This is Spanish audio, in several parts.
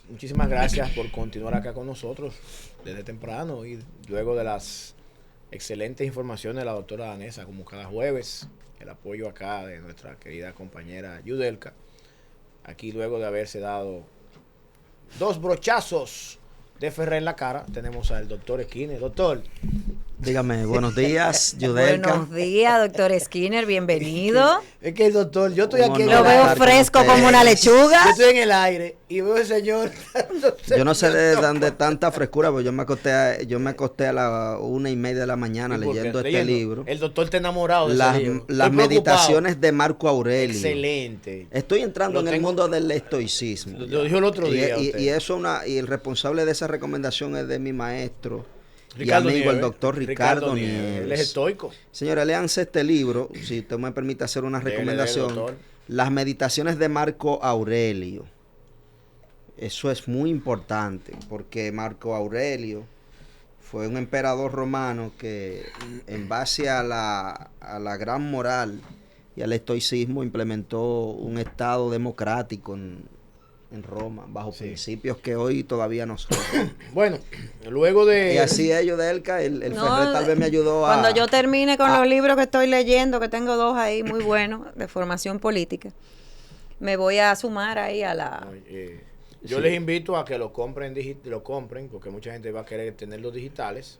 muchísimas gracias por continuar acá con nosotros desde temprano y luego de las excelentes informaciones de la doctora Danesa, como cada jueves, el apoyo acá de nuestra querida compañera Yudelka, aquí luego de haberse dado dos brochazos de Ferrer en la cara, tenemos al doctor Skinner. Doctor. Dígame, buenos días, Yudelka. Buenos días, doctor Skinner, bienvenido. Es que el doctor, yo estoy aquí en Lo el veo aire. fresco como una lechuga. Yo estoy en el aire y veo al señor. Yo no sé de dónde tanta frescura, porque yo me acosté a la 1:30 de la mañana leyendo este libro. El doctor está enamorado de ese libro. Las meditaciones de Marco Aurelio. Excelente. Estoy entrando en el mundo del estoicismo. Lo dijo el otro día. Y el responsable de esa recomendación es de mi maestro Ricardo y amigo, Nieves, el doctor Ricardo Nieves. Él es estoico. Señora, léanse este libro, si usted me permite hacer una recomendación. Doctor. Las meditaciones de Marco Aurelio. Eso es muy importante, porque Marco Aurelio fue un emperador romano que, en base a la gran moral y al estoicismo, implementó un estado democrático en Roma, bajo principios que hoy todavía no son. Bueno, luego de... Y así ellos de Elka, el Ferrer tal vez me ayudó Cuando yo termine con los libros que estoy leyendo, que tengo dos ahí muy buenos, de formación política, me voy a sumar ahí a la... Yo les invito a que lo compren, porque mucha gente va a querer tenerlos digitales.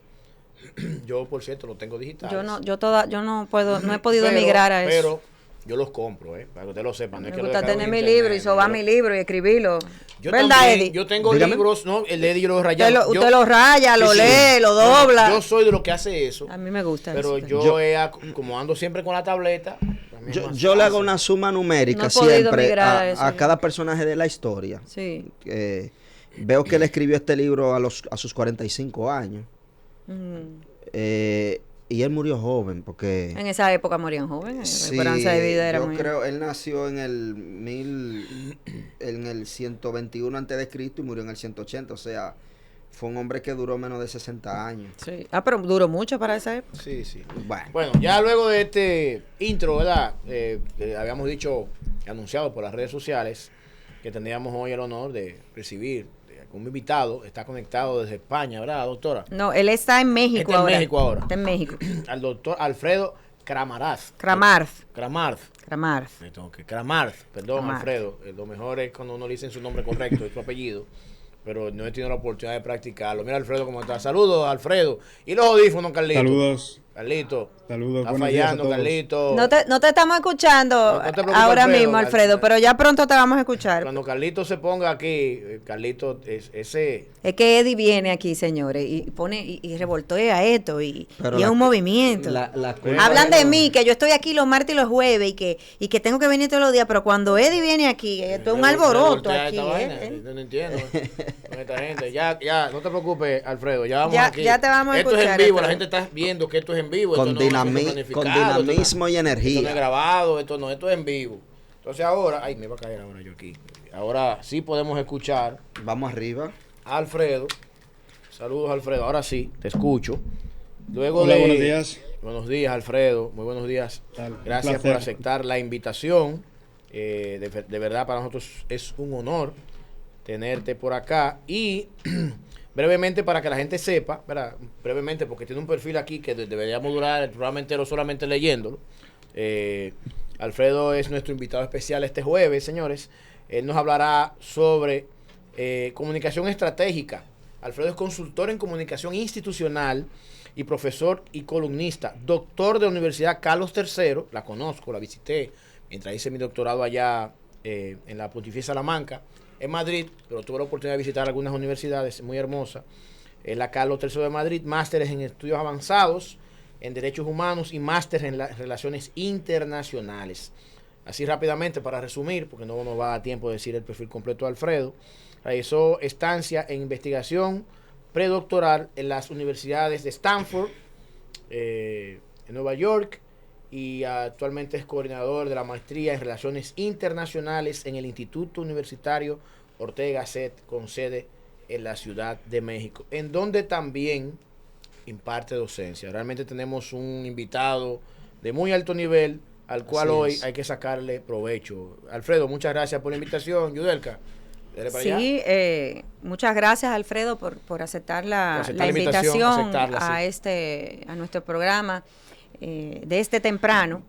Yo, por cierto, lo tengo digitales. Yo no he podido emigrar a eso. Pero yo los compro, para que usted lo sepa. No me gusta tener mi libro y sobar mi libro y escribirlo. ¿Verdad, también, Eddie? yo tengo libros, ¿no? El Eddie yo lo he rayado. Usted lo raya, lo lee, lo dobla. Yo soy de los que hace eso. A mí me gusta pero eso. Pero como ando siempre con la tableta. Yo le hago una suma numérica siempre a cada personaje de la historia. Sí. Veo que él escribió este libro a sus 45 años. Y él murió joven, porque... En esa época morían jóvenes. Sí, la esperanza de vida era yo muy... creo, él nació en el 121 antes de Cristo y murió en el 180, o sea, fue un hombre que duró menos de 60 años. Sí. Pero duró mucho para esa época. Sí. Bueno, ya luego de este intro, ¿verdad? Habíamos anunciado por las redes sociales que tendríamos hoy el honor de recibir un invitado. Está conectado desde España, ¿verdad, doctora? No, él está en México ahora. Está en México. Al doctor Alfredo Kramarz. Kramarz. Perdón, Alfredo. Lo mejor es cuando uno le dice su nombre correcto, su apellido. Pero no he tenido la oportunidad de practicarlo. Mira, Alfredo, ¿cómo está? Saludos, Alfredo. Y los audífonos, Carlito. Saludos. Carlito. Saludos. Está fallando, Carlito. No te estamos escuchando ahora mismo, Alfredo, pero ya pronto te vamos a escuchar. Cuando Carlito se ponga aquí, Carlito ese... Es que Eddie viene aquí, señores, y pone y revoltea esto y es un movimiento. Hablan de mí, que yo estoy aquí los martes y los jueves y que tengo que venir todos los días, pero cuando Eddie viene aquí, esto es un alboroto aquí. No entiendo. Con esta gente. Ya, no te preocupes, Alfredo. Ya vamos aquí. Ya te vamos a escuchar. Esto es en vivo, Alfredo. la gente está viendo que esto es en vivo. Con dinamismo y energía. Esto no es grabado, esto es en vivo. Entonces ahora, me va a caer ahora yo aquí. Ahora sí podemos escuchar. Vamos arriba. Alfredo. Saludos, Alfredo. Ahora sí, te escucho. Hola, buenos días. Buenos días, Alfredo. Muy buenos días. Gracias por aceptar la invitación. De verdad, para nosotros es un honor tenerte por acá. Y brevemente, para que la gente sepa, ¿verdad? Brevemente, porque tiene un perfil aquí que deberíamos durar el programa entero solamente leyéndolo. Alfredo es nuestro invitado especial este jueves, señores. Él nos hablará sobre comunicación estratégica. Alfredo es consultor en comunicación institucional y profesor y columnista, doctor de la Universidad Carlos III, la conozco, la visité mientras hice mi doctorado allá en la Pontificia Salamanca, en Madrid, pero tuve la oportunidad de visitar algunas universidades muy hermosas, en la Carlos III de Madrid, másteres en estudios avanzados, en derechos humanos y máster en relaciones internacionales. Así rápidamente, para resumir, porque no nos va a dar tiempo de decir el perfil completo de Alfredo, realizó estancia en investigación predoctoral en las universidades de Stanford, en Nueva York, y actualmente es coordinador de la maestría en Relaciones Internacionales en el Instituto Universitario Ortega Gasset, con sede en la Ciudad de México, en donde también imparte docencia. Realmente tenemos un invitado de muy alto nivel, al cual hoy hay que sacarle provecho. Alfredo, muchas gracias por la invitación. Yudelka. Sí, muchas gracias, Alfredo, por aceptar la invitación a nuestro programa de este temprano.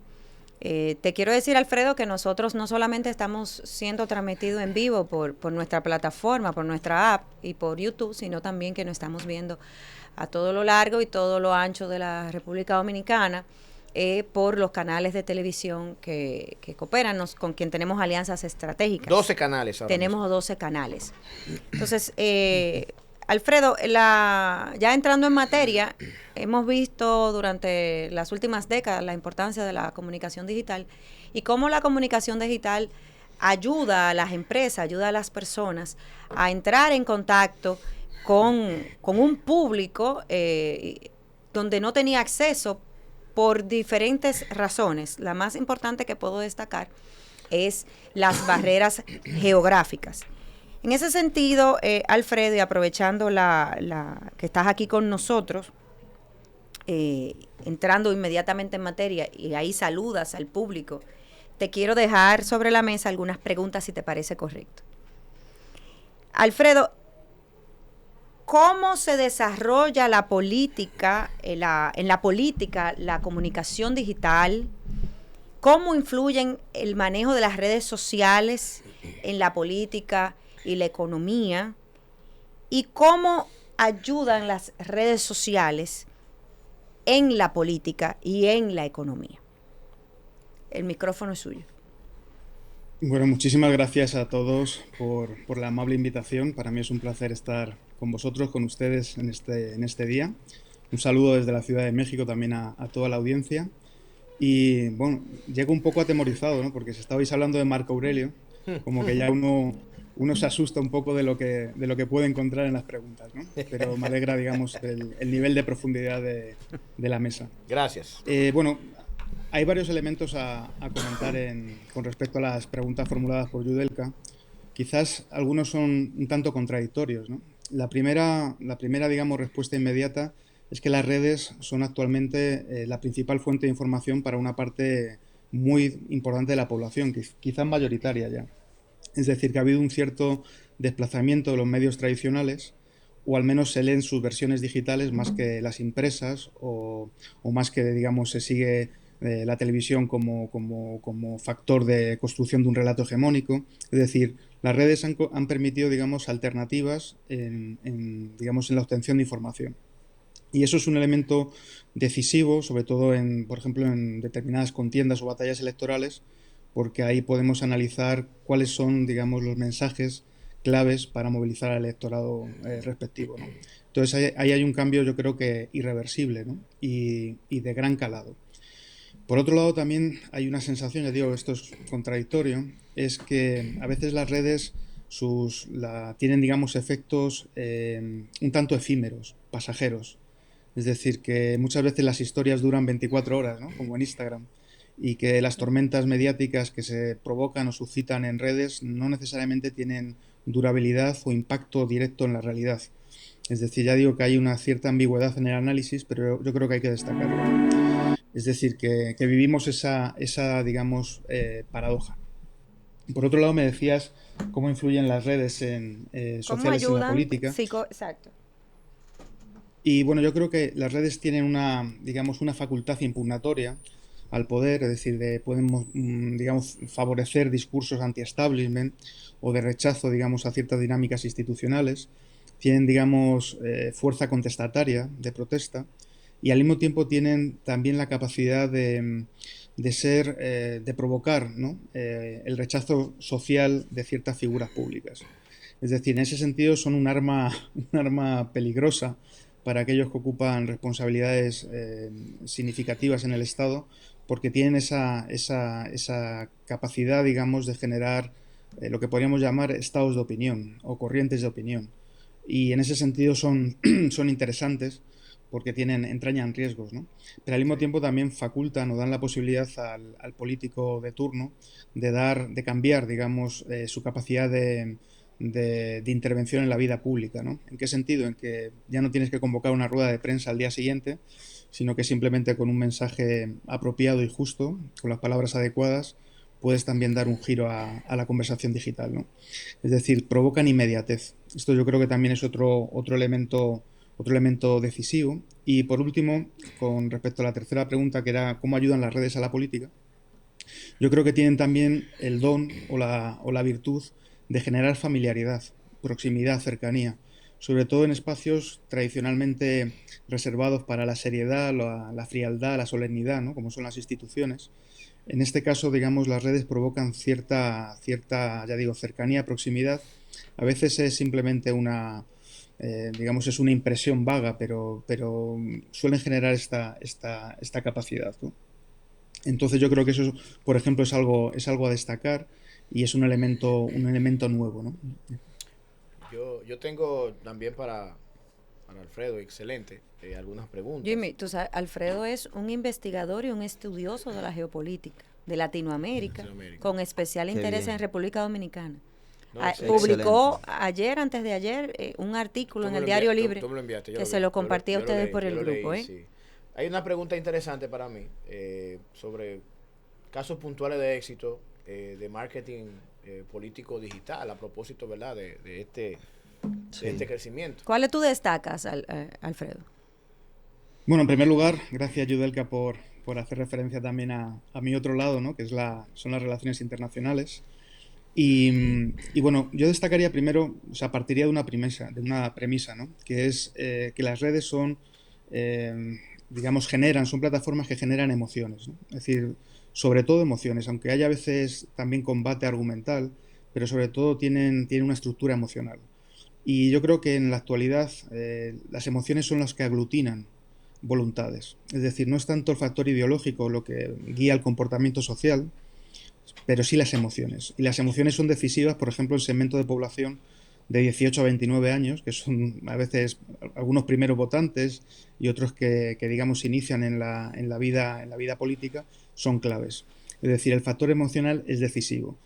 Te quiero decir, Alfredo, que nosotros no solamente estamos siendo transmitidos en vivo por nuestra plataforma, por nuestra app y por YouTube, sino también que nos estamos viendo a todo lo largo y todo lo ancho de la República Dominicana por los canales de televisión que cooperan, con quien tenemos alianzas estratégicas. 12 canales ahora Tenemos mismo. 12 canales. Entonces, Alfredo, ya entrando en materia, hemos visto durante las últimas décadas la importancia de la comunicación digital y cómo la comunicación digital ayuda a las empresas, ayuda a las personas a entrar en contacto con un público donde no tenía acceso por diferentes razones. La más importante que puedo destacar es las barreras geográficas. En ese sentido, Alfredo, y aprovechando que estás aquí con nosotros, entrando inmediatamente en materia, y ahí saludas al público, te quiero dejar sobre la mesa algunas preguntas, si te parece correcto. Alfredo, ¿cómo se desarrolla la política, en la política, la comunicación digital? ¿Cómo influyen el manejo de las redes sociales en la política y la economía? ¿Y cómo ayudan las redes sociales en la política y en la economía? El micrófono es suyo. Bueno, muchísimas gracias a todos por la amable invitación. Para mí es un placer estar con vosotros, con ustedes en este día. Un saludo desde la Ciudad de México también a toda la audiencia. Y bueno, llego un poco atemorizado, ¿no? Porque si estabais hablando de Marco Aurelio, como que ya uno se asusta un poco de lo que puede encontrar en las preguntas, ¿no? Pero me alegra, digamos, el nivel de profundidad de la mesa. Gracias. Bueno, hay varios elementos a comentar con respecto a las preguntas formuladas por Yudelka. Quizás algunos son un tanto contradictorios, ¿no? La primera, digamos, respuesta inmediata es que las redes son actualmente la principal fuente de información para una parte muy importante de la población, quizás mayoritaria ya. Es decir, que ha habido un cierto desplazamiento de los medios tradicionales, o al menos se leen sus versiones digitales más que las impresas, o más que, digamos, se sigue la televisión como factor de construcción de un relato hegemónico. Es decir, las redes han permitido, digamos, alternativas digamos, en la obtención de información. Y eso es un elemento decisivo, sobre todo, por ejemplo, en determinadas contiendas o batallas electorales, porque ahí podemos analizar cuáles son, digamos, los mensajes claves para movilizar al electorado respectivo, ¿no? Entonces ahí hay un cambio, yo creo que irreversible, ¿no? y de gran calado. Por otro lado, también hay una sensación, ya digo, esto es contradictorio, es que a veces las redes tienen, digamos, efectos un tanto efímeros, pasajeros. Es decir, que muchas veces las historias duran 24 horas, ¿no? Como en Instagram, y que las tormentas mediáticas que se provocan o suscitan en redes no necesariamente tienen durabilidad o impacto directo en la realidad. Es decir, ya digo que hay una cierta ambigüedad en el análisis, pero yo creo que hay que destacarlo. Es decir, que vivimos esa digamos, paradoja. Por otro lado, me decías cómo influyen las redes sociales en la política. Sí, exacto. Y bueno, yo creo que las redes tienen digamos, una facultad impugnatoria al poder, es decir, pueden, digamos, favorecer discursos anti-establishment o de rechazo, digamos, a ciertas dinámicas institucionales. Tienen, digamos, fuerza contestataria, de protesta, y al mismo tiempo tienen también la capacidad de provocar, ¿no? El rechazo social de ciertas figuras públicas. Es decir, en ese sentido son un arma peligrosa para aquellos que ocupan responsabilidades significativas en el Estado, porque tienen esa capacidad, digamos, de generar lo que podríamos llamar estados de opinión o corrientes de opinión. Y en ese sentido son interesantes porque entrañan riesgos, ¿no? Pero al mismo tiempo también facultan o dan la posibilidad al político de turno de cambiar, digamos, su capacidad de intervención en la vida pública, ¿no? ¿En qué sentido? En que ya no tienes que convocar una rueda de prensa al día siguiente, sino que simplemente con un mensaje apropiado y justo, con las palabras adecuadas, puedes también dar un giro a la conversación digital, ¿no? Es decir, provocan inmediatez. Esto yo creo que también es otro elemento decisivo. Y por último, con respecto a la tercera pregunta, que era cómo ayudan las redes a la política, yo creo que tienen también el don o la virtud de generar familiaridad, proximidad, cercanía, sobre todo en espacios tradicionalmente reservados para la seriedad, la frialdad, la solemnidad, ¿no? Como son las instituciones. En este caso, digamos, las redes provocan cierta, ya digo, cercanía, proximidad. A veces es simplemente digamos, es una impresión vaga, pero suelen generar esta capacidad, ¿no? Entonces yo creo que eso, por ejemplo, es algo a destacar y es un elemento nuevo, ¿no? Yo tengo también para Alfredo, excelente, algunas preguntas. Jimmy, tú sabes, Alfredo es un investigador y un estudioso de la geopolítica de Latinoamérica, con especial interés en República Dominicana. No, publicó antes de ayer, un artículo en el Diario Libre que se lo compartí a ustedes por el grupo. Sí. Hay una pregunta interesante para mí sobre casos puntuales de éxito de marketing político digital a propósito, ¿verdad?, de este crecimiento. ¿Cuáles tú destacas, Alfredo? Bueno, en primer lugar, gracias, Yudelka, por hacer referencia también a mi otro lado, ¿no? Que son las relaciones internacionales. Y bueno, yo destacaría primero, o sea, partiría de una premisa, ¿no? Que es que las redes son, digamos, son plataformas que generan emociones, ¿no? Es decir, sobre todo emociones, aunque haya a veces también combate argumental, pero sobre todo tienen una estructura emocional. Y yo creo que en la actualidad las emociones son las que aglutinan voluntades. Es decir, no es tanto el factor ideológico lo que guía el comportamiento social, pero sí las emociones. Y las emociones son decisivas, por ejemplo, en segmento de población de 18 a 29 años, que son a veces algunos primeros votantes y otros que digamos, se inician en la vida política, son claves. Es decir, el factor emocional es decisivo.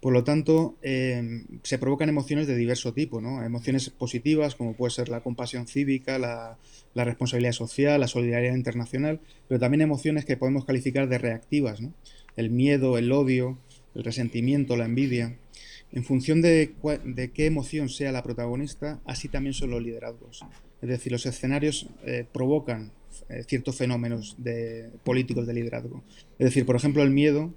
Por lo tanto, se provocan emociones de diverso tipo, ¿no? Emociones positivas, como puede ser la compasión cívica, la responsabilidad social, la solidaridad internacional, pero también emociones que podemos calificar de reactivas, ¿no? El miedo, el odio, el resentimiento, la envidia. En función de qué emoción sea la protagonista, así también son los liderazgos. Es decir, los escenarios provocan ciertos fenómenos políticos de liderazgo. Es decir, por ejemplo, el miedo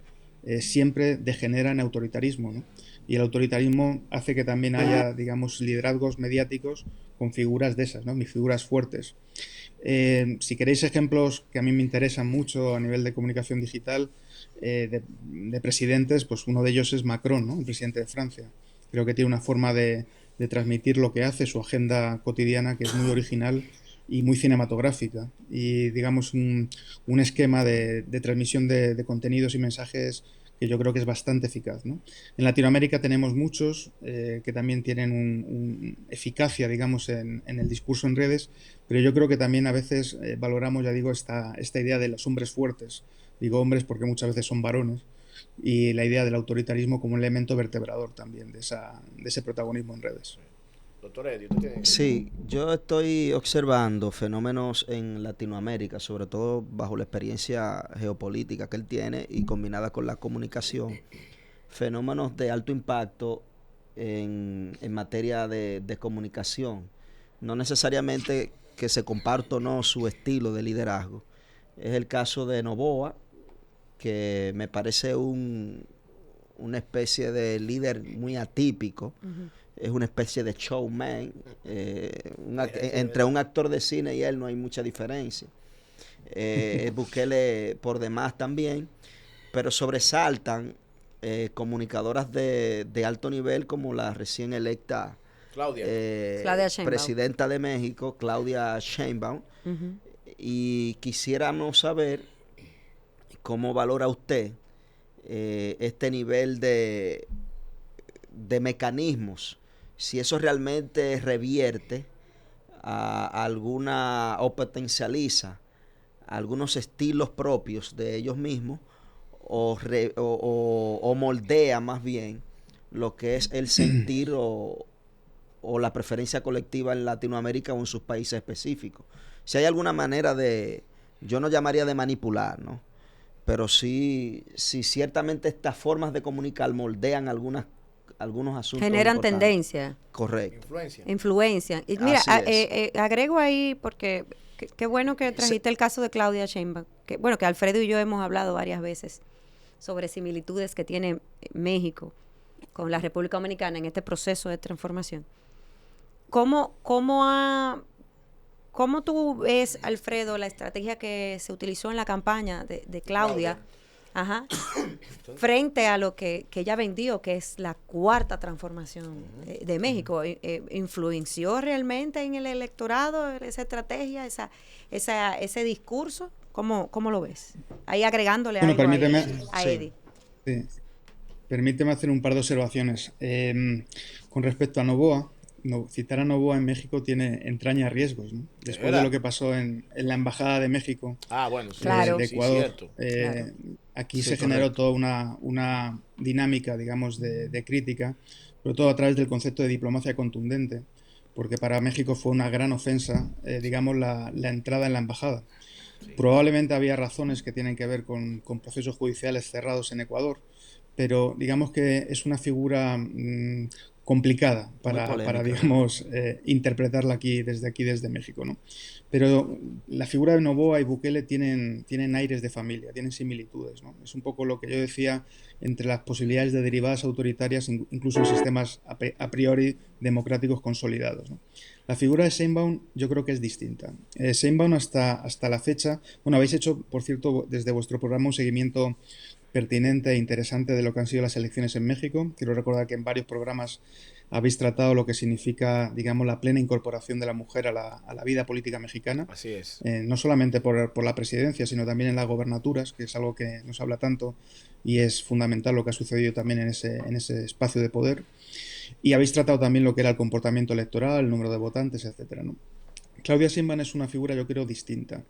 siempre degenera en autoritarismo, ¿no? Y el autoritarismo hace que también haya, digamos, liderazgos mediáticos con figuras de esas, ¿no? Mis figuras fuertes. Si queréis ejemplos que a mí me interesan mucho a nivel de comunicación digital, de presidentes, pues uno de ellos es Macron, ¿no? El presidente de Francia. Creo que tiene una forma de transmitir lo que hace, su agenda cotidiana, que es muy original y muy cinematográfica. Y, digamos, un esquema de transmisión de contenidos y mensajes que yo creo que es bastante eficaz, ¿no? En Latinoamérica tenemos muchos que también tienen una eficacia, digamos, en el discurso en redes, pero yo creo que también a veces valoramos, ya digo, esta idea de los hombres fuertes. Digo hombres porque muchas veces son varones, y la idea del autoritarismo como un elemento vertebrador también de ese protagonismo en redes. Doctor Eddie, ¿usted tiene? Sí, yo estoy observando fenómenos en Latinoamérica, sobre todo bajo la experiencia geopolítica que él tiene y combinada con la comunicación, fenómenos de alto impacto en materia de comunicación. No necesariamente que se comparta o no su estilo de liderazgo. Es el caso de Noboa, que me parece una especie de líder muy atípico. Uh-huh. Es una especie de showman. Entre un actor de cine y él no hay mucha diferencia. Bukele por demás también, pero sobresaltan comunicadoras de alto nivel como la recién electa Claudia presidenta de México, Claudia Sheinbaum. Uh-huh. Y quisiéramos saber cómo valora usted este nivel de mecanismos, si eso realmente revierte a alguna o potencializa algunos estilos propios de ellos mismos o moldea más bien lo que es el sentir o la preferencia colectiva en Latinoamérica o en sus países específicos. Si hay alguna manera yo no llamaría de manipular, ¿no? pero sí ciertamente estas formas de comunicar moldean algunos asuntos. Generan tendencia. Correcto. Influencia. Y mira, agrego ahí, porque qué bueno que trajiste el caso de Claudia Sheinbaum, que Alfredo y yo hemos hablado varias veces sobre similitudes que tiene México con la República Dominicana en este proceso de transformación. ¿Cómo tú ves, Alfredo, la estrategia que se utilizó en la campaña de Claudia? Ajá. Frente a lo que ella vendió, que es la cuarta transformación de México? ¿Influenció realmente en el electorado esa estrategia, ese discurso? ¿Cómo lo ves? Ahí agregándole algo a Eddie. Sí. Permíteme hacer un par de observaciones. Con respecto a Noboa, citar a Noboa en México entraña riesgos, ¿no? Después de lo que pasó en la Embajada de México, claro, de Ecuador, claro. Aquí se generó toda una dinámica, digamos, de crítica, pero todo a través del concepto de diplomacia contundente, porque para México fue una gran ofensa, digamos, la entrada en la embajada. Sí. Probablemente había razones que tienen que ver con procesos judiciales cerrados en Ecuador, pero digamos que es una figura complicada para digamos, interpretarla desde México, ¿no? Pero la figura de Noboa y Bukele tienen aires de familia, tienen similitudes, ¿no? Es un poco lo que yo decía entre las posibilidades de derivadas autoritarias, incluso en sistemas a priori democráticos consolidados, ¿no? La figura de Sheinbaum yo creo que es distinta. Sheinbaum hasta la fecha, habéis hecho, por cierto, desde vuestro programa un seguimiento pertinente e interesante de lo que han sido las elecciones en México. Quiero recordar que en varios programas habéis tratado lo que significa, digamos, la plena incorporación de la mujer a la vida política mexicana. Así es. No solamente por la presidencia, sino también en las gobernaturas, que es algo que nos habla tanto y es fundamental lo que ha sucedido también en ese espacio de poder. Y habéis tratado también lo que era el comportamiento electoral, el número de votantes, etcétera, ¿no? Claudia Sheinbaum es una figura, yo creo, distinta.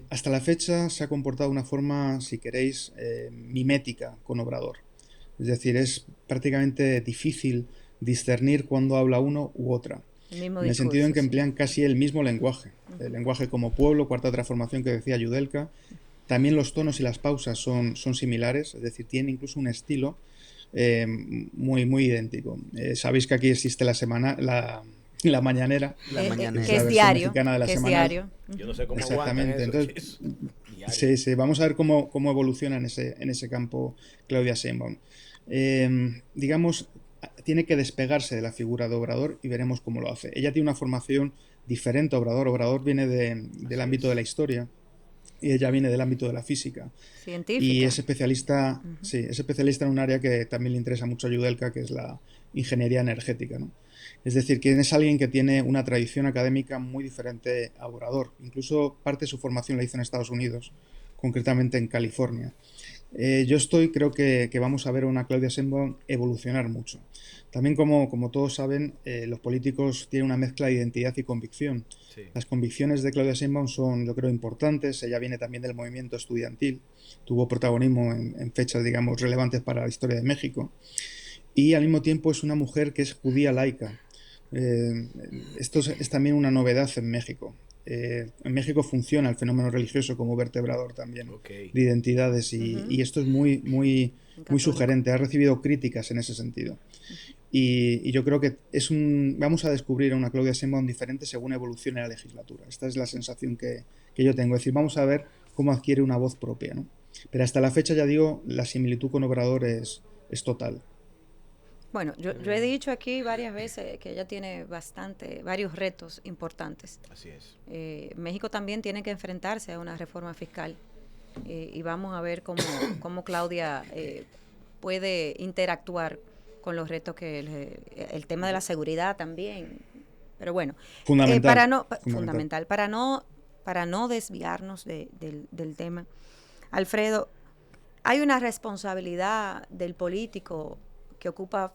Hasta la fecha se ha comportado de una forma, si queréis, mimética con Obrador. Es decir, es prácticamente difícil discernir cuándo habla uno u otra. En el sentido en que emplean casi el mismo lenguaje. El lenguaje como pueblo, cuarta transformación que decía Yudelka. También los tonos y las pausas son similares, es decir, tienen incluso un estilo muy, muy idéntico. Sabéis que aquí existe la mañanera. Que es diario. Yo no sé cómo exactamente. Entonces, sí, vamos a ver cómo evoluciona en ese campo Claudia Sheinbaum. Digamos, tiene que despegarse de la figura de Obrador y veremos cómo lo hace. Ella tiene una formación diferente a Obrador. Obrador viene del ámbito de la historia y ella viene del ámbito de la física. Científica. Y es especialista, es especialista en un área que también le interesa mucho a Yudelka, que es la ingeniería energética, ¿no? Es decir, que es alguien que tiene una tradición académica muy diferente a Obrador. Incluso parte de su formación la hizo en Estados Unidos, concretamente en California. Creo que vamos a ver a una Claudia Sheinbaum evolucionar mucho. También, como todos saben, los políticos tienen una mezcla de identidad y convicción. Sí. Las convicciones de Claudia Sheinbaum son, yo creo, importantes. Ella viene también del movimiento estudiantil, tuvo protagonismo en fechas, digamos, relevantes para la historia de México. Y al mismo tiempo es una mujer que es judía laica. Esto es también una novedad en México. En México funciona el fenómeno religioso como vertebrador también de identidades y esto es muy, muy, muy sugerente. Ha recibido críticas en ese sentido. Y yo creo que vamos a descubrir a una Claudia Sheinbaum diferente según evolucione la legislatura. Esta es la sensación que yo tengo. Es decir, vamos a ver cómo adquiere una voz propia, ¿no? Pero hasta la fecha, ya digo, la similitud con Obrador es total. Bueno, yo he dicho aquí varias veces que ella tiene varios retos importantes. Así es. México también tiene que enfrentarse a una reforma fiscal y vamos a ver cómo Claudia puede interactuar con los retos el tema de la seguridad también. Pero bueno, fundamental para no desviarnos del tema. Alfredo, hay una responsabilidad del político que ocupa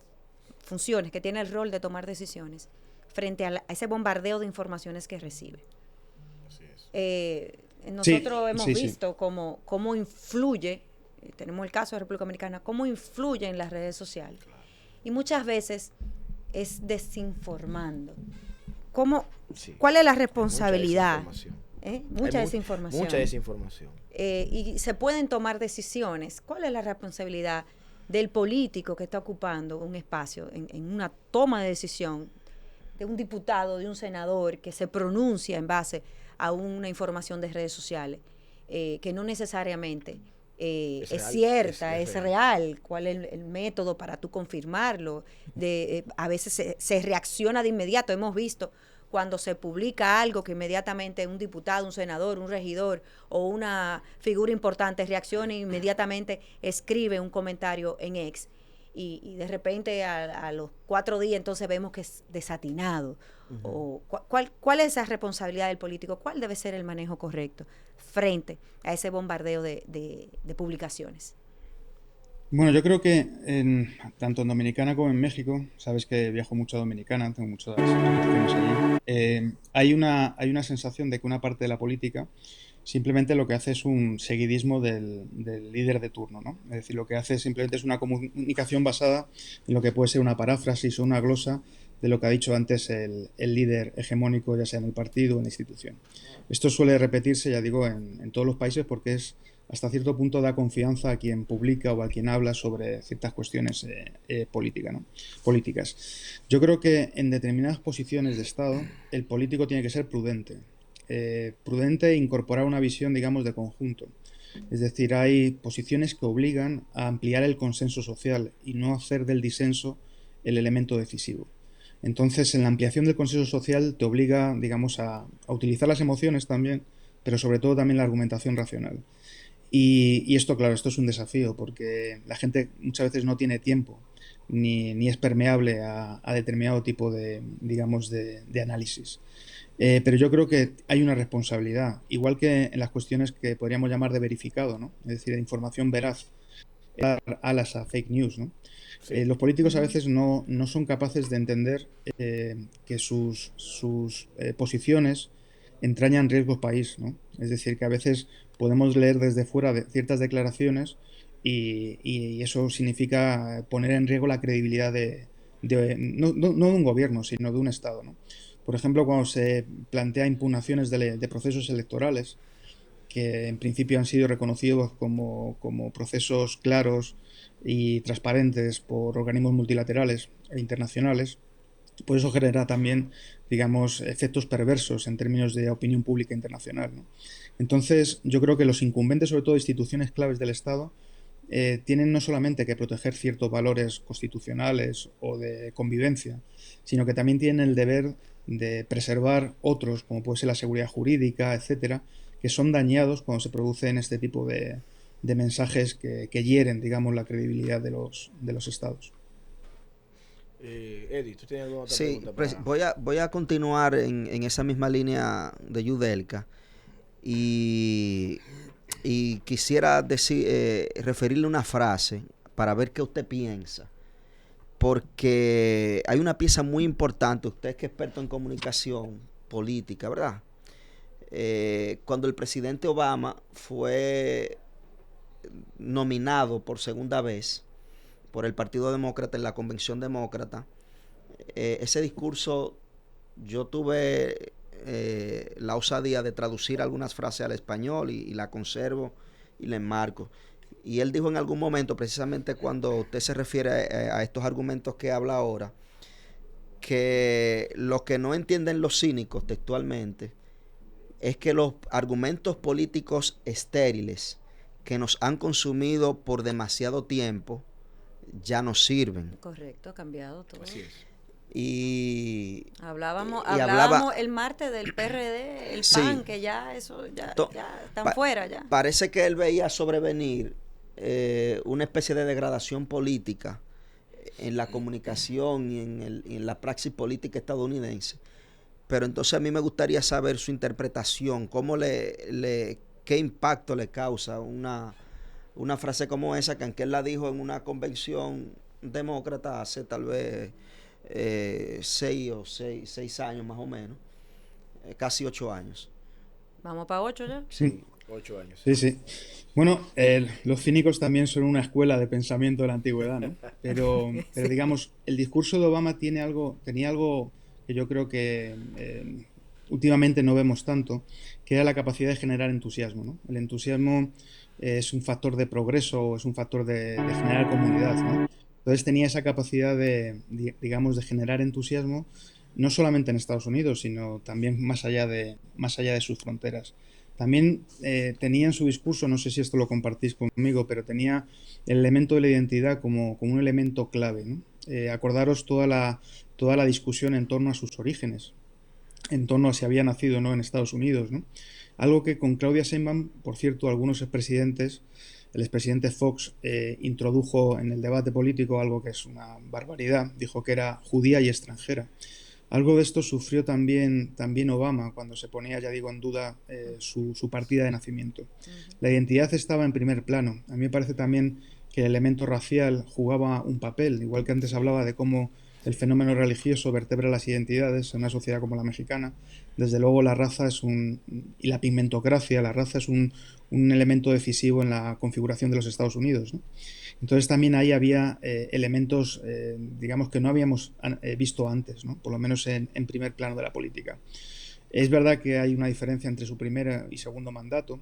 funciones, que tiene el rol de tomar decisiones frente a ese bombardeo de informaciones que recibe. Así es. Nosotros hemos visto cómo influye, tenemos el caso de República Dominicana, cómo influye en las redes sociales. Claro. Y muchas veces es desinformando. ¿Cuál es la responsabilidad? Mucha desinformación. Mucha desinformación. y se pueden tomar decisiones. ¿Cuál es la responsabilidad del político que está ocupando un espacio en una toma de decisión, de un diputado, de un senador que se pronuncia en base a una información de redes sociales, que no necesariamente es cierta, es real? ¿Cuál es el método para tú confirmarlo? A veces se reacciona de inmediato. Hemos visto cuando se publica algo que inmediatamente un diputado, un senador, un regidor o una figura importante reacciona e inmediatamente escribe un comentario en X. Y de repente a los 4 días entonces vemos que es desatinado. O, ¿cuál es esa responsabilidad del político? ¿Cuál debe ser el manejo correcto frente a ese bombardeo de publicaciones? Bueno, yo creo que tanto en Dominicana como en México, sabes que viajo mucho a Dominicana, tengo muchas relaciones allí, hay una sensación de que una parte de la política simplemente lo que hace es un seguidismo del líder de turno, ¿no? Es decir, lo que hace simplemente es una comunicación basada en lo que puede ser una paráfrasis o una glosa de lo que ha dicho antes el líder hegemónico, ya sea en el partido o en la institución. Esto suele repetirse, ya digo, en todos los países porque es hasta cierto punto da confianza a quien publica o a quien habla sobre ciertas cuestiones políticas. Yo creo que en determinadas posiciones de Estado el político tiene que ser prudente. Prudente e incorporar una visión, digamos, de conjunto. Es decir, hay posiciones que obligan a ampliar el consenso social y no hacer del disenso el elemento decisivo. Entonces, en la ampliación del consenso social te obliga, digamos, a utilizar las emociones también, pero sobre todo también la argumentación racional. Y esto, claro, esto es un desafío porque la gente muchas veces no tiene tiempo ni es permeable a determinado tipo de, digamos, de análisis. Pero yo creo que hay una responsabilidad, igual que en las cuestiones que podríamos llamar de verificado, ¿no? Es decir, de información veraz, alas a fake news, ¿no? Sí. Los políticos a veces no son capaces de entender que sus posiciones entrañan riesgos país, ¿no? Es decir, que a veces podemos leer desde fuera de ciertas declaraciones y eso significa poner en riesgo la credibilidad no de un gobierno, sino de un Estado, ¿no? Por ejemplo, cuando se plantea impugnaciones de procesos electorales, que en principio han sido reconocidos como procesos claros y transparentes por organismos multilaterales e internacionales, pues eso genera también, digamos, efectos perversos en términos de opinión pública internacional, ¿no? Entonces, yo creo que los incumbentes, sobre todo instituciones claves del Estado, tienen no solamente que proteger ciertos valores constitucionales o de convivencia, sino que también tienen el deber de preservar otros, como puede ser la seguridad jurídica, etcétera, que son dañados cuando se producen este tipo de mensajes que hieren, digamos, la credibilidad de los estados. Eddie, ¿tú tienes alguna otra pregunta? Pues voy a continuar en esa misma línea de Yudelka y quisiera referirle una frase para ver qué usted piensa, porque hay una pieza muy importante, usted que es experto en comunicación política, ¿verdad? Cuando el presidente Obama fue nominado por segunda vez por el Partido Demócrata en la Convención Demócrata, ese discurso yo tuve la osadía de traducir algunas frases al español y la conservo y la enmarco. Y él dijo en algún momento, precisamente cuando usted se refiere a estos argumentos que habla ahora, que lo que no entienden los cínicos textualmente es que los argumentos políticos estériles que nos han consumido por demasiado tiempo ya no sirven. Correcto, ha cambiado todo. Así es. Y hablábamos el martes del PRD, el sí, PAN, que ya eso ya están fuera ya. Parece que él veía sobrevenir una especie de degradación política en la comunicación y en la praxis política estadounidense. Pero entonces a mí me gustaría saber su interpretación, qué impacto le causa una frase como esa, que aunque él la dijo en una convención demócrata hace tal vez 6 años más o menos, casi 8 años. ¿Vamos para 8 ya? Sí. 8 años. Sí. Bueno, los cínicos también son una escuela de pensamiento de la antigüedad, ¿no? Pero digamos, el discurso de Obama tenía algo que yo creo que últimamente no vemos tanto, que era la capacidad de generar entusiasmo, ¿no? El entusiasmo es un factor de progreso, es un factor de generar comunidad, ¿no? Entonces tenía esa capacidad digamos, de generar entusiasmo, no solamente en Estados Unidos, sino también más allá de sus fronteras. También tenía en su discurso, no sé si esto lo compartís conmigo, pero tenía el elemento de la identidad como un elemento clave, ¿no? Acordaros toda la discusión en torno a sus orígenes, en torno a si había nacido o no en Estados Unidos, ¿no? Algo que con Claudia Sheinbaum, por cierto, algunos expresidentes, el expresidente Fox introdujo en el debate político algo que es una barbaridad, dijo que era judía y extranjera. Algo de esto sufrió también Obama cuando se ponía, ya digo, en duda su partida de nacimiento. La identidad estaba en primer plano. A mí me parece también que el elemento racial jugaba un papel, igual que antes hablaba de cómo el fenómeno religioso vertebra las identidades en una sociedad como la mexicana. Desde luego la raza y la pigmentocracia, la raza es un elemento decisivo en la configuración de los Estados Unidos, ¿no? Entonces también ahí había elementos, digamos, que no habíamos visto antes, ¿no? Por lo menos en primer plano de la política. Es verdad que hay una diferencia entre su primer y segundo mandato,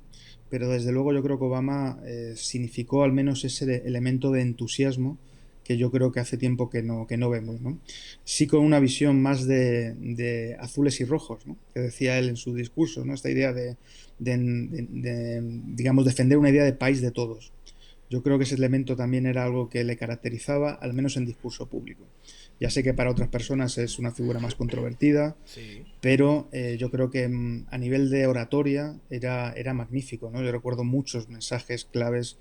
pero desde luego yo creo que Obama significó al menos ese elemento de entusiasmo que yo creo que hace tiempo que no vemos, ¿no? Sí, con una visión más de azules y rojos, ¿no? Que decía él en su discurso, ¿no? Esta idea de digamos, defender una idea de país de todos. Yo creo que ese elemento también era algo que le caracterizaba, al menos en discurso público. Ya sé que para otras personas es una figura más controvertida, sí, pero yo creo que a nivel de oratoria era magnífico, ¿no? Yo recuerdo muchos mensajes claves,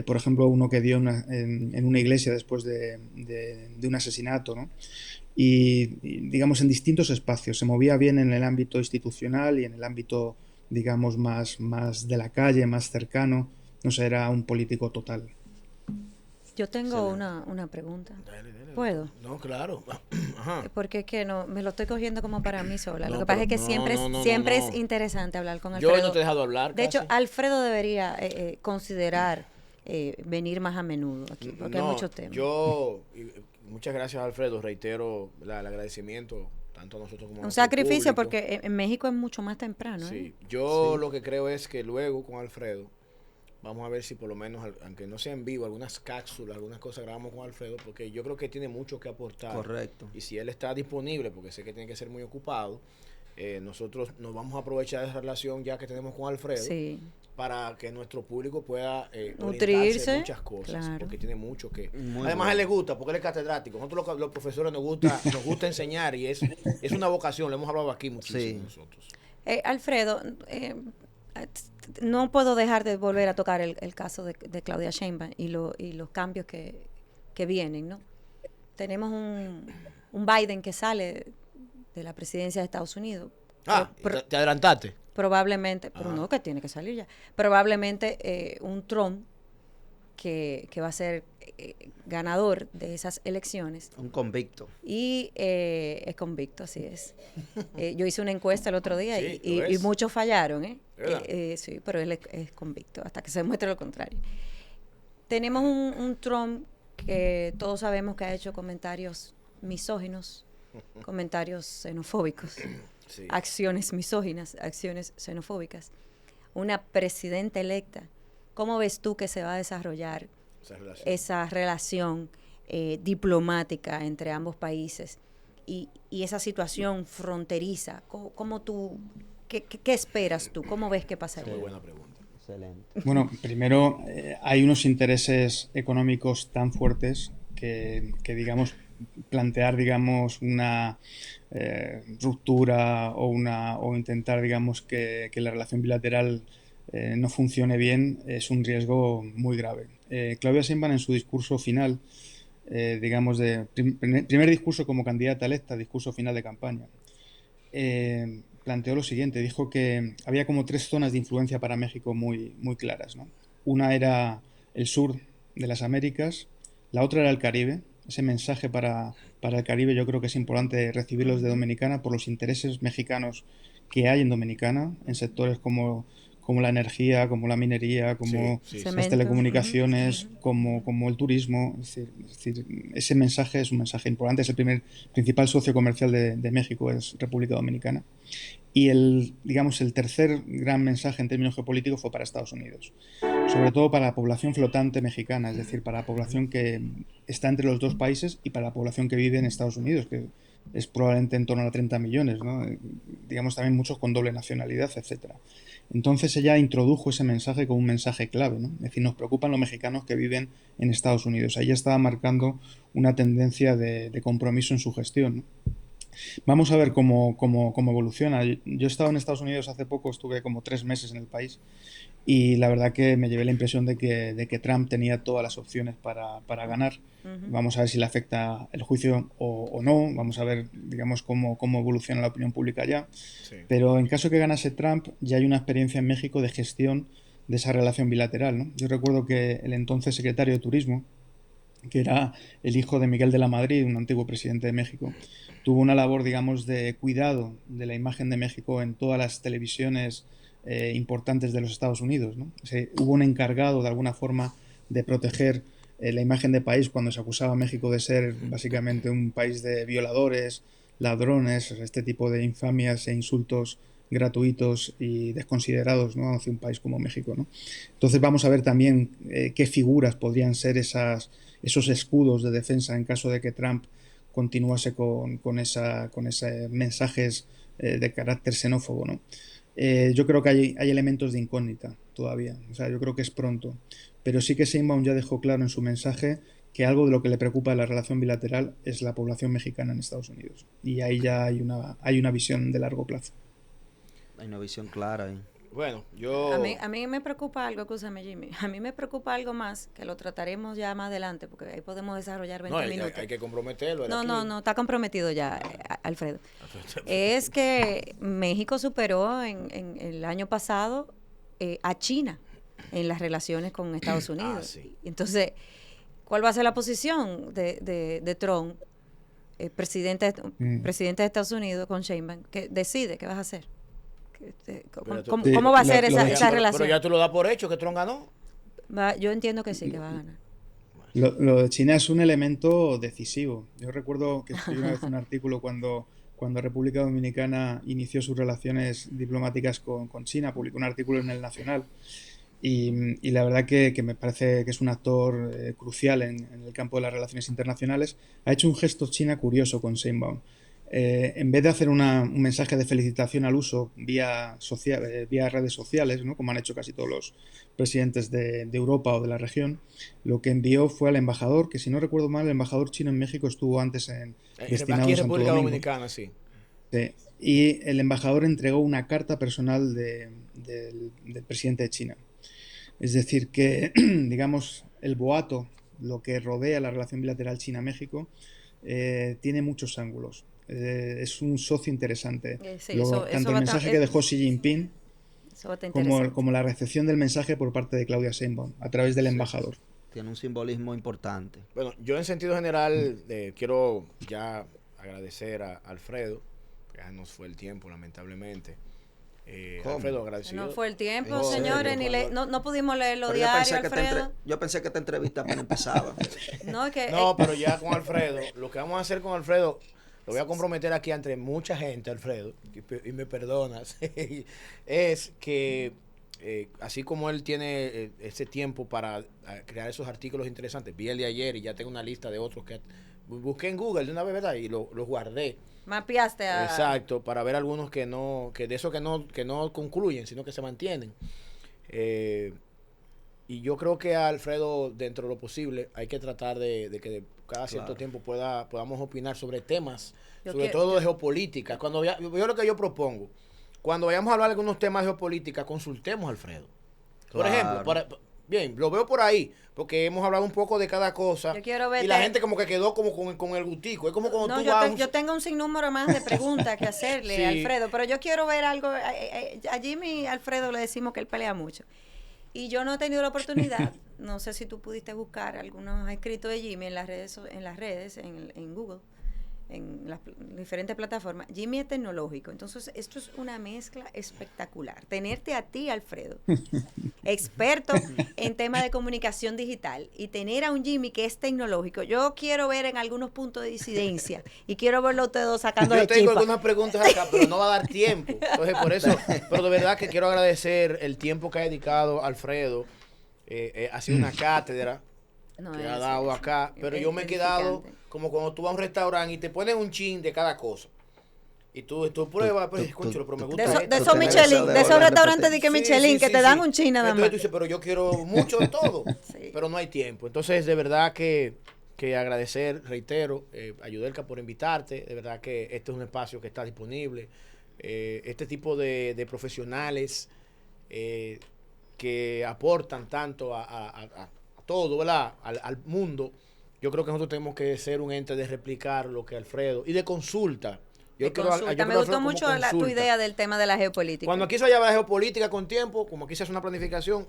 por ejemplo, uno que dio en una iglesia después de un asesinato, ¿no? Y, digamos, en distintos espacios. Se movía bien en el ámbito institucional y en el ámbito, digamos, más de la calle, más cercano. No sé, era un político total. Yo tengo una pregunta. Dale. ¿Puedo? No, claro. Ajá. Porque es que no, me lo estoy cogiendo como para mí sola. Lo que pasa es que siempre es interesante hablar con Alfredo. Yo no te he dejado hablar. De hecho, Alfredo debería considerar venir más a menudo aquí, porque hay muchos temas. Muchas gracias, Alfredo. Reitero el agradecimiento tanto a nosotros como a un sacrificio público. Porque en México es mucho más temprano. Sí, yo lo que creo es que luego con Alfredo vamos a ver si por lo menos, aunque no sea en vivo, algunas cápsulas, algunas cosas grabamos con Alfredo, porque yo creo que tiene mucho que aportar. Correcto. Y si él está disponible, porque sé que tiene que ser muy ocupado, nosotros nos vamos a aprovechar de esa relación ya que tenemos con Alfredo, sí, para que nuestro público pueda nutrirse de muchas cosas, claro, porque tiene mucho que... Además, a él le gusta, porque él es catedrático. Nosotros los profesores nos gusta enseñar y es una vocación, lo hemos hablado aquí muchísimo, sí, nosotros. Alfredo, no puedo dejar de volver a tocar el caso de Claudia Sheinbaum y los cambios que vienen, ¿no? Tenemos un Biden que sale de la presidencia de Estados Unidos. ¿Te adelantaste? Probablemente, pero no, que tiene que salir ya. Probablemente un Trump que va a ser ganador de esas elecciones. Un convicto. Y es convicto, así es. Yo hice una encuesta el otro día sí, y muchos fallaron, sí, pero él es convicto, hasta que se demuestre lo contrario. Tenemos un Trump que todos sabemos que ha hecho comentarios misóginos, comentarios xenofóbicos, sí, acciones misóginas, acciones xenofóbicas. Una presidenta electa. ¿Cómo ves tú que se va a desarrollar esa relación diplomática entre ambos países y esa situación fronteriza? ¿Cómo tú, qué esperas tú? ¿Cómo ves que pasaría? Muy buena pregunta. Excelente. Bueno, primero hay unos intereses económicos tan fuertes que digamos, plantear, digamos, una ruptura o intentar, digamos, que la relación bilateral no funcione bien es un riesgo muy grave. Claudia Sheinbaum en su discurso final, digamos, primer discurso como candidata electa, discurso final de campaña, planteó lo siguiente, dijo que había como 3 zonas de influencia para México muy, muy claras, ¿no? Una era el sur de las Américas, la otra era el Caribe. Ese mensaje para el Caribe yo creo que es importante recibirlo desde Dominicana por los intereses mexicanos que hay en Dominicana, en sectores como como la energía, como la minería, como las telecomunicaciones, como el turismo. Es decir, ese mensaje es un mensaje importante. Es el principal socio comercial de México, es República Dominicana. Y el tercer gran mensaje en términos geopolíticos fue para Estados Unidos, sobre todo para la población flotante mexicana, es decir, para la población que está entre los dos países y para la población que vive en Estados Unidos, que es probablemente en torno a 30 millones, ¿no? Digamos también muchos con doble nacionalidad, etcétera. Entonces ella introdujo ese mensaje como un mensaje clave, ¿no? Es decir, nos preocupan los mexicanos que viven en Estados Unidos. Ella estaba marcando una tendencia de compromiso en su gestión, ¿no? Vamos a ver cómo evoluciona. Yo he estado en Estados Unidos hace poco, estuve como 3 meses en el país y la verdad que me llevé la impresión de que Trump tenía todas las opciones para ganar. Vamos a ver si le afecta el juicio o no. Vamos a ver, digamos, cómo evoluciona la opinión pública allá. Sí. Pero en caso que ganase Trump, ya hay una experiencia en México de gestión de esa relación bilateral, ¿no? Yo recuerdo que el entonces secretario de Turismo, que era el hijo de Miguel de la Madrid, un antiguo presidente de México, tuvo una labor, digamos, de cuidado de la imagen de México en todas las televisiones importantes de los Estados Unidos, ¿no? Hubo un encargado, de alguna forma, de proteger la imagen de país cuando se acusaba a México de ser básicamente un país de violadores, ladrones, este tipo de infamias e insultos gratuitos y desconsiderados, ¿no?, hacia un país como México, ¿no? Entonces vamos a ver también qué figuras podrían ser esos escudos de defensa en caso de que Trump continuase con esos mensajes de carácter xenófobo, ¿no? Yo creo que hay elementos de incógnita todavía, o sea, yo creo que es pronto, pero sí que Sheinbaum ya dejó claro en su mensaje que algo de lo que le preocupa de la relación bilateral es la población mexicana en Estados Unidos, y ahí ya hay una visión de largo plazo. Hay una visión clara ahí. Bueno, A mí me preocupa algo, escúchame, Jimmy. A mí me preocupa algo más, que lo trataremos ya más adelante, porque ahí podemos desarrollar 20 minutos. Hay que comprometerlo. No, está comprometido ya, Alfredo. Es que México superó en el año pasado a China en las relaciones con Estados Unidos. Sí. Entonces, ¿cuál va a ser la posición de Trump, presidente de Estados Unidos, con Sheinbaum, que decide qué vas a hacer? ¿Cómo va a ser esa relación? Pero ya tú lo das por hecho que Trump ganó. Yo entiendo que sí, que va a ganar. Lo de China es un elemento decisivo. Yo recuerdo que escribí una vez un artículo cuando República Dominicana inició sus relaciones diplomáticas con China, publicó un artículo en El Nacional. Y la verdad que me parece que es un actor crucial en el campo de las relaciones internacionales. Ha hecho un gesto China curioso con Sheinbaum. En vez de hacer un mensaje de felicitación al uso vía redes sociales, ¿no?, como han hecho casi todos los presidentes de Europa o de la región, lo que envió fue al embajador, que si no recuerdo mal, el embajador chino en México estuvo antes destinado aquí en Santo República Domingo. Dominicana, sí. Y el embajador entregó una carta personal del presidente de China. Es decir, que, digamos, el boato, lo que rodea la relación bilateral China-México, tiene muchos ángulos. Es un socio interesante. Tanto el mensaje que dejó Xi Jinping como la recepción del mensaje por parte de Claudia Sheinbaum a través del embajador. Tiene un simbolismo importante. Bueno, yo en sentido general quiero ya agradecer a Alfredo, que ya nos fue el tiempo, lamentablemente. Alfredo, agradecido. No fue el tiempo, señores, no pudimos leer los diarios, Alfredo. Yo pensé que esta entrevista apenas empezaba. Pero ya con Alfredo, lo que vamos a hacer con Alfredo, lo voy a comprometer aquí entre mucha gente, Alfredo, y me perdonas, es que así como él tiene ese tiempo para crear esos artículos interesantes, vi el de ayer y ya tengo una lista de otros que busqué en Google de una vez, ¿verdad? Y los guardé. Mapeaste a... Exacto, para ver algunos que de esos que no concluyen, sino que se mantienen. Y yo creo que a Alfredo, dentro de lo posible, hay que tratar de que cada cierto tiempo podamos opinar sobre temas, sobre todo de geopolítica. Yo lo que yo propongo, cuando vayamos a hablar de algunos temas de geopolítica, consultemos a Alfredo. Por ejemplo, bien, lo veo por ahí, porque hemos hablado un poco de cada cosa. Y la gente como que quedó como con el gustico. Es como cuando yo tengo un sinnúmero más de preguntas que hacerle a Alfredo, pero yo quiero ver algo. A Jimmy y Alfredo le decimos que él pelea mucho. Y yo no he tenido la oportunidad, no sé si tú pudiste buscar algunos escritos de Jimmy en las redes, en Google, en las diferentes plataformas. Jimmy es tecnológico, entonces esto es una mezcla espectacular. Tenerte a ti, Alfredo, experto en temas de comunicación digital, y tener a un Jimmy que es tecnológico. Yo quiero ver en algunos puntos de disidencia y quiero verlo ustedes dos sacando de Yo tengo chispa. algunas preguntas acá, pero no va a dar tiempo. Entonces, por eso, pero de verdad que quiero agradecer el tiempo que ha dedicado Alfredo. Ha sido una cátedra que ha dado acá, pero yo me he quedado como cuando tú vas a un restaurante y te ponen un chin de cada cosa. Y tú pruebas, pues, concho, pero me gusta de esos Michelin, de esos restaurantes de que Michelin, que te dan un chin nada más. Entonces tú dices, pero yo quiero mucho de todo, pero no hay tiempo. Entonces, de verdad que agradecer, reitero, a Yudelka por invitarte. De verdad que este es un espacio que está disponible. Este tipo de profesionales que aportan tanto a todo, ¿verdad? Al mundo. Yo creo que nosotros tenemos que ser un ente de replicar lo que Alfredo, y de consulta. Me gustó mucho tu idea del tema de la geopolítica. Cuando aquí se vaya a la geopolítica con tiempo, como aquí se hace una planificación,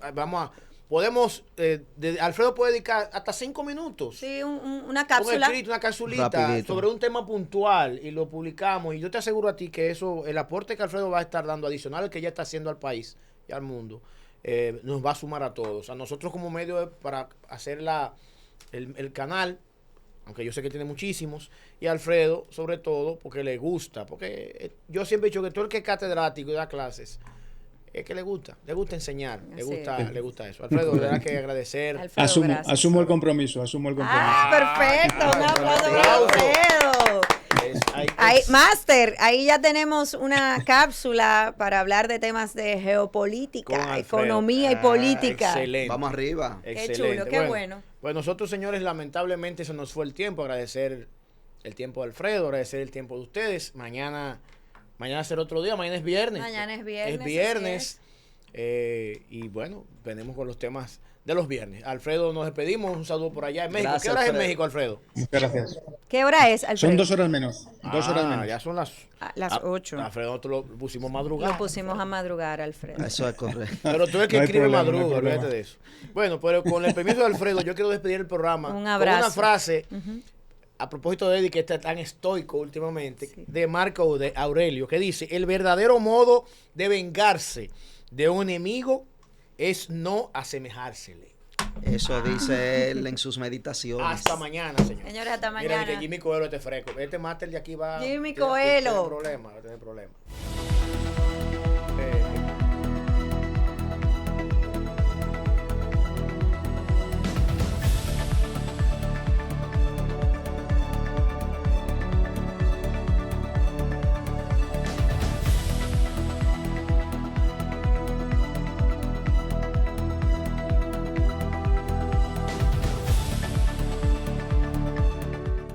Alfredo puede dedicar hasta 5 minutos. Sí, una cápsula. Una capsulita sobre un tema puntual y lo publicamos. Y yo te aseguro a ti que eso, el aporte que Alfredo va a estar dando adicional al que ya está haciendo al país y al mundo, nos va a sumar a todos. A nosotros como medio para hacer el canal, aunque yo sé que tiene muchísimos, y a Alfredo sobre todo porque le gusta, porque yo siempre he dicho que todo el que es catedrático y da clases es que le gusta enseñar, le gusta eso. Alfredo, de verdad que agradecer. Alfredo, asumo el compromiso. Perfecto, un aplauso para Alfredo. Master, ahí ya tenemos una cápsula para hablar de temas de geopolítica, economía y política. Excelente. Vamos arriba. Qué chulo, qué bueno. Pues nosotros, señores, lamentablemente se nos fue el tiempo. Agradecer el tiempo de Alfredo, agradecer el tiempo de ustedes. Mañana será otro día, mañana es viernes. Es viernes. Y bueno, venimos con los temas de los viernes. Alfredo, nos despedimos. Un saludo por allá en México. Gracias, ¿Qué hora es en Alfredo. México, Alfredo? Muchas gracias. ¿Qué hora es, Alfredo? Son 2 horas menos. 2 horas menos. Ya son las 8. Alfredo, nosotros lo pusimos madrugar. Lo pusimos a madrugar, Alfredo. Eso es correcto. Pero tú eres el que No hay escribe problema, madruga, no hay olvídate problema. de eso. Bueno, pero con el permiso de Alfredo, yo quiero despedir el programa Un abrazo. con una frase, a propósito de Eddie, que está tan estoico últimamente, de Marco Aurelio, que dice: el verdadero modo de vengarse de un enemigo es no asemejársele. Eso dice él en sus meditaciones. Hasta mañana, señor. Señores, hasta Mira, mañana. que Jimmy Coelho este fresco. Este máster de aquí va. Jimmy tiene Coelho. problemas.